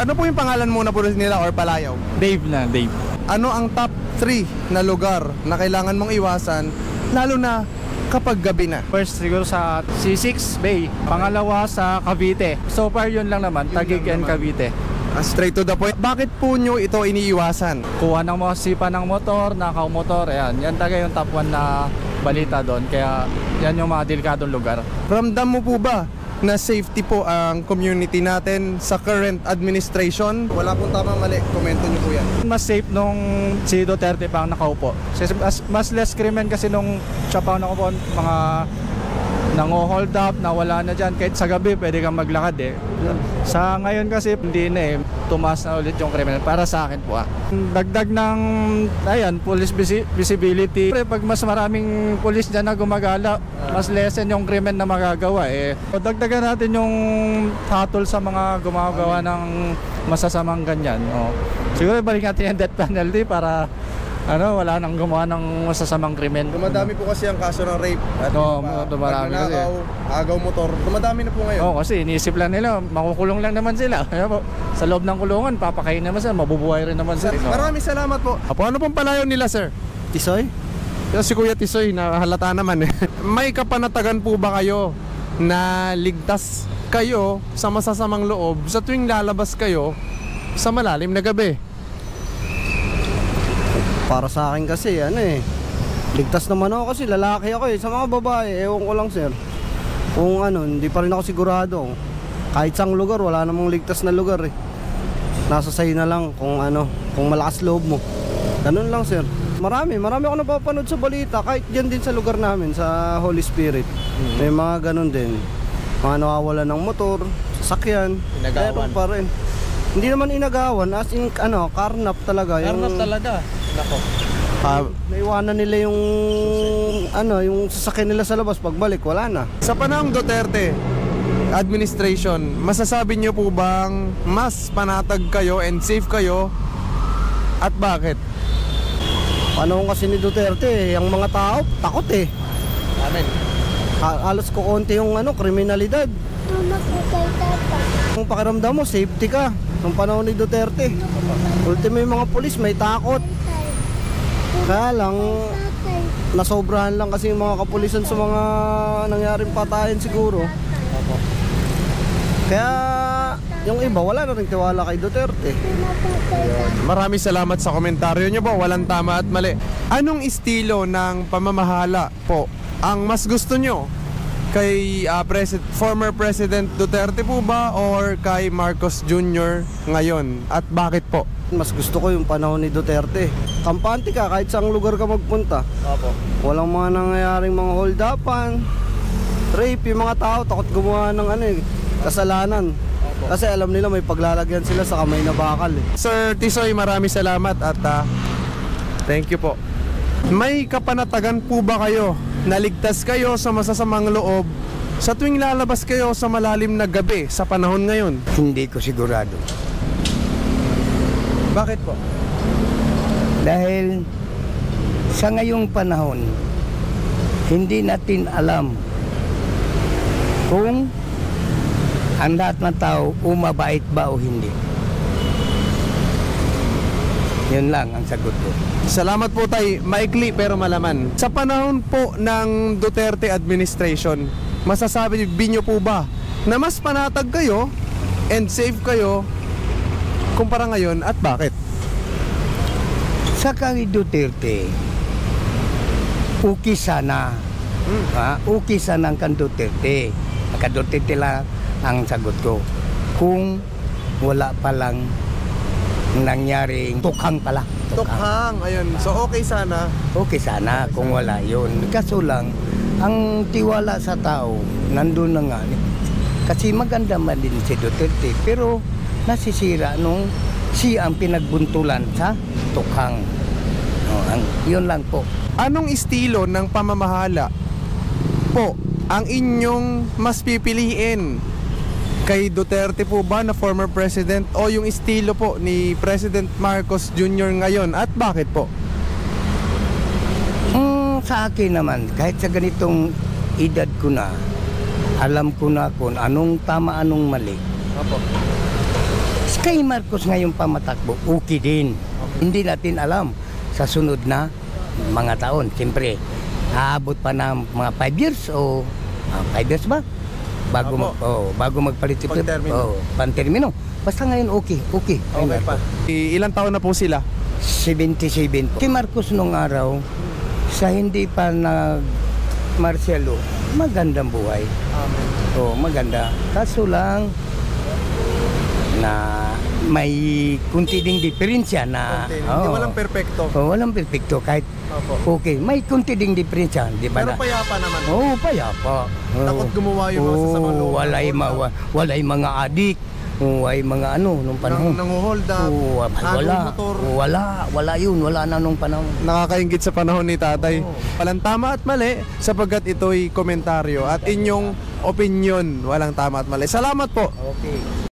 ano po yung pangalan muna po nila or palayaw? Dave na, Dave. Ano ang top 3 na lugar na kailangan mong iwasan, lalo na kapag gabi na? First siguro sa C6 Bay, pangalawa sa Cavite. So far yun lang naman, Taguig and Cavite. Straight to the point, bakit po nyo ito iniiwasan? Kuha ng mga sipa ng motor, nakaw motor, ayan. Yan talaga yung top 1 na balita doon. Kaya yan yung mga delikadong lugar. Ramdam mo po ba na safety po ang community natin sa current administration? Wala pong tama mali, komento nyo po yan. Mas safe nung si Duterte pa ang nakaupo. Mas less krimen kasi nung siya pa ang nakaupo, mga nango-hold up, nawala na dyan. Kahit sa gabi, pwede kang maglakad eh. Sa ngayon kasi, hindi na eh. Tumaas na ulit yung krimen. Para sa akin po Dagdag ng, ayan, police visibility. Pag mas maraming police dyan na gumagala, mas lessen yung krimen na magagawa eh. Dagdagan natin yung hatol sa mga gumagawa ng masasamang ganyan. Siguro balik natin yung death penalty para wala nang gumawa ng masasamang krimen. Dumadami po kasi ang kaso ng rape at dumarami kasi. Agaw motor, dumadami na po ngayon. Kasi iniisip lang nila, makukulong lang naman sila. Sa loob ng kulungan, papakain naman sila, mabubuhay rin naman sila. Maraming salamat po. Ano pong palayaw nila, sir? Tisoy? Si Kuya Tisoy, nahalata naman eh. May kapanatagan po ba kayo na ligtas kayo sa masasamang loob sa tuwing lalabas kayo sa malalim na gabi? Para sa akin kasi, ligtas naman ako kasi lalaki ako eh. Sa mga babae, ewan ko lang sir. Kung hindi pa rin ako sigurado. Kahit sang lugar, wala namang ligtas na lugar eh. Nasa sa'yo na lang kung kung malakas loob mo. Ganun lang sir. Marami ako napapanood sa balita. Kahit dyan din sa lugar namin, sa Holy Spirit. May mga ganun din. Mga nawawalan ng motor, sasakyan. Meron pa rin. Hindi naman inagawan, as in karnap talaga. Karnap talaga. Nako. Naiwanan nila yung yung sasakyan nila sa labas, pagbalik wala na. Sa panahong Duterte administration, masasabi niyo po bang mas panatag kayo and safe kayo at bakit? Panahon kasi ni Duterte, ang mga tao takot eh. Amen. Halos kukonti yung kriminalidad. Kung pakiramdam mo, safety ka. Nung panahon ni Duterte, ultimo yung mga pulis may takot. Kaya lang, nasobrahan lang kasi yung mga kapulisan sa mga nangyaring patayan siguro. Kaya yung iba, wala na rin tiwala kay Duterte. Maraming salamat sa komentaryo nyo po. Walang tama at mali. Anong estilo ng pamamahala po ang mas gusto nyo? Kay former President Duterte po ba or kay Marcos Jr. ngayon? At bakit po? Mas gusto ko yung panahon ni Duterte. Kampante ka kahit saang lugar ka magpunta. Opo. Walang mga nangyayaring mga hold-upan, rape, yung mga tao takot gumawa ng kasalanan. Opo. Kasi alam nila may paglalagyan sila sa kamay na bakal eh. Sir Tisoy, maraming salamat at thank you po. May kapanatagan po ba kayo? Naligtas kayo sa masasamang loob sa tuwing lalabas kayo sa malalim na gabi sa panahon ngayon? Hindi ko sigurado. Bakit po? Dahil sa ngayong panahon, hindi natin alam kung ang lahat ng tao umabait ba o hindi. Yun lang ang sagot ko. Salamat po tay, maikli pero malaman. Sa panahon po ng Duterte administration, masasabi niyo po ba na mas panatag kayo and safe kayo kumpara ngayon at bakit? Sa kay Duterte, okay sana. Okay sana ang kan Duterte. Ang Duterte lang ang sagot ko. Kung wala palang nangyaring tukhang pala. Tukhang, ayun. So okay sana. Okay sana kung wala yun. Kaso lang, ang tiwala sa tao, nandun na nga. Kasi maganda man din si Duterte, pero nasisira nung siya ang pinagbuntulan sa tukhang. Yun lang po. Anong estilo ng pamamahala po ang inyong mas pipiliin? Kay Duterte po ba na former president o yung estilo po ni President Marcos Jr. ngayon at bakit po? Sa akin naman, kahit sa ganitong edad ko na, alam ko na kung anong tama, anong mali. Opo. Sa Kay Marcos ngayon pamatakbo, okay din. Hindi natin alam sa sunod na mga taon. Siyempre, aabot pa ng mga 5 years o 5 years ba? Bago magpalit ito. Pantermino. Basta ngayon okay. Okay pa. Ilang taon na po sila? 77 po. Kay Marcos nung araw, sa hindi pa Marcelo, magandang buhay. Amen. Maganda. Kaso lang na may kunti ding diferensya na Hindi walang perpekto. walang perfecto kahit okay. May kunti ding diferensya, di ba Pero na? payapa naman. Payapa. Takot gumawa yung mga sasamang loob. Walay mga adik. Ay mga nung panahon. Nang-hold up. Wala yun. Wala na nung panahon. Nakakaingit sa panahon ni tatay. Walang tama at mali sapagkat ito'y komentaryo at inyong opinion. Walang tama at mali. Salamat po. Okay.